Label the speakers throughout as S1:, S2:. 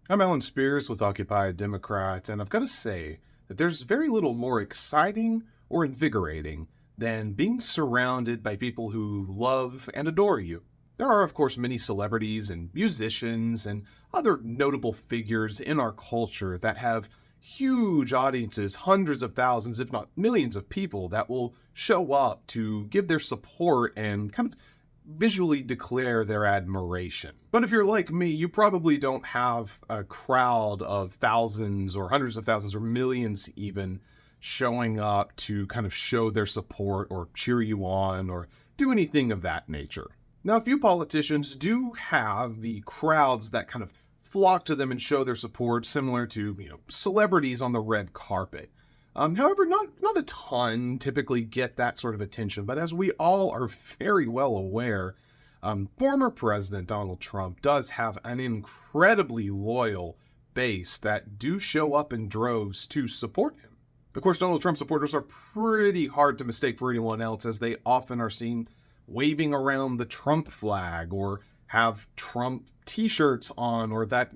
S1: I'm Alan Spears with Occupy Democrats, and I've got to say that there's very little more exciting or invigorating than being surrounded by people who love and adore you. There are, of course, many celebrities and musicians and other notable figures in our culture that have huge audiences, hundreds of thousands, if not millions of people that will show up to give their support and kind of visually declare their admiration. But if you're like me, you probably don't have a crowd of thousands or hundreds of thousands or millions even showing up to kind of show their support or cheer you on or do anything of that nature. Now, a few politicians do have the crowds that kind of flock to them and show their support, similar to, celebrities on the red carpet. However, not a ton typically get that sort of attention, but as we all are very well aware, former President Donald Trump does have an incredibly loyal base that do show up in droves to support him. Of course, Donald Trump supporters are pretty hard to mistake for anyone else, as they often are seen waving around the Trump flag or have Trump t-shirts on or that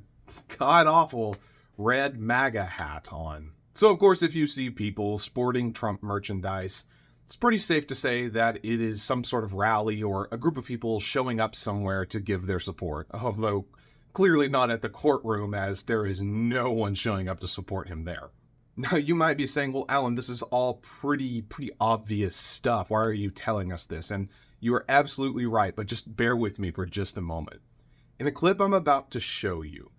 S1: god-awful red MAGA hat on. So, of course, if you see people sporting Trump merchandise, it's pretty safe to say that it is some sort of rally or a group of people showing up somewhere to give their support, although clearly not at the courtroom, as there is no one showing up to support him there. Now, you might be saying, well, Alan, this is all pretty obvious stuff. Why are you telling us this? And you are absolutely right, but just bear with me for just a moment. In the clip I'm about to show you,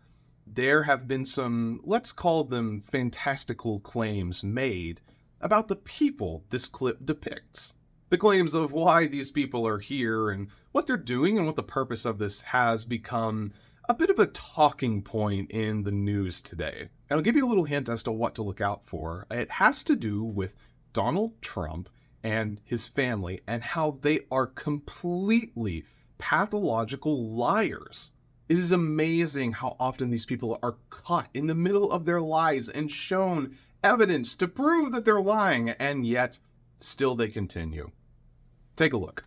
S1: there have been some, let's call them fantastical claims made about the people this clip depicts. The claims of why these people are here and what they're doing and what the purpose of this has become a bit of a talking point in the news today. And I'll give you a little hint as to what to look out for. It has to do with Donald Trump and his family and how they are completely pathological liars. It is amazing how often these people are caught in the middle of their lies and shown evidence to prove that they're lying, and yet still they continue. Take a look.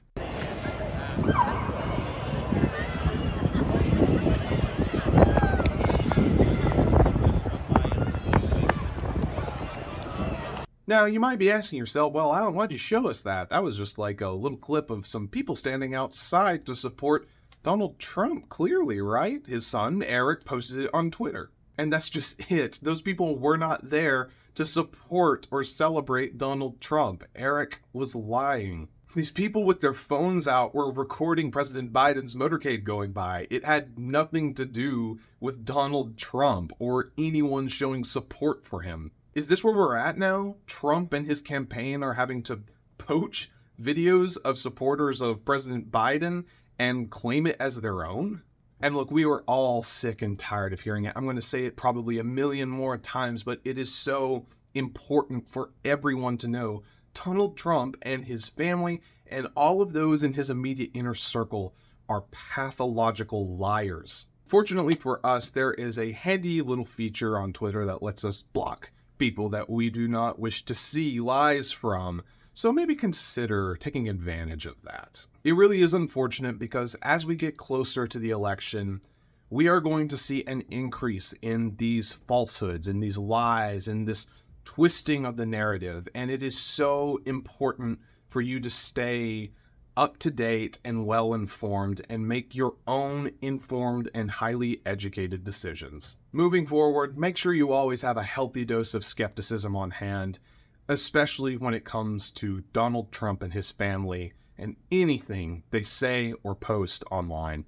S1: Now, you might be asking yourself, well, Alan, why'd you show us that? That was just like a little clip of some people standing outside to support Donald Trump, clearly, right? His son, Eric, posted it on Twitter. And that's just it. Those people were not there to support or celebrate Donald Trump. Eric was lying. These people with their phones out were recording President Biden's motorcade going by. It had nothing to do with Donald Trump or anyone showing support for him. Is this where we're at now? Trump and his campaign are having to poach videos of supporters of President Biden and claim it as their own? And look, we were all sick and tired of hearing it. I'm going to say it probably a million more times, but it is so important for everyone to know. Donald Trump and his family and all of those in his immediate inner circle are pathological liars. Fortunately for us, there is a handy little feature on Twitter that lets us block people that we do not wish to see lies from. So maybe consider taking advantage of that. It really is unfortunate because as we get closer to the election, we are going to see an increase in these falsehoods, in these lies, in this twisting of the narrative. And it is so important for you to stay up to date and well informed and make your own informed and highly educated decisions. Moving forward, make sure you always have a healthy dose of skepticism on hand, especially when it comes to Donald Trump and his family and anything they say or post online.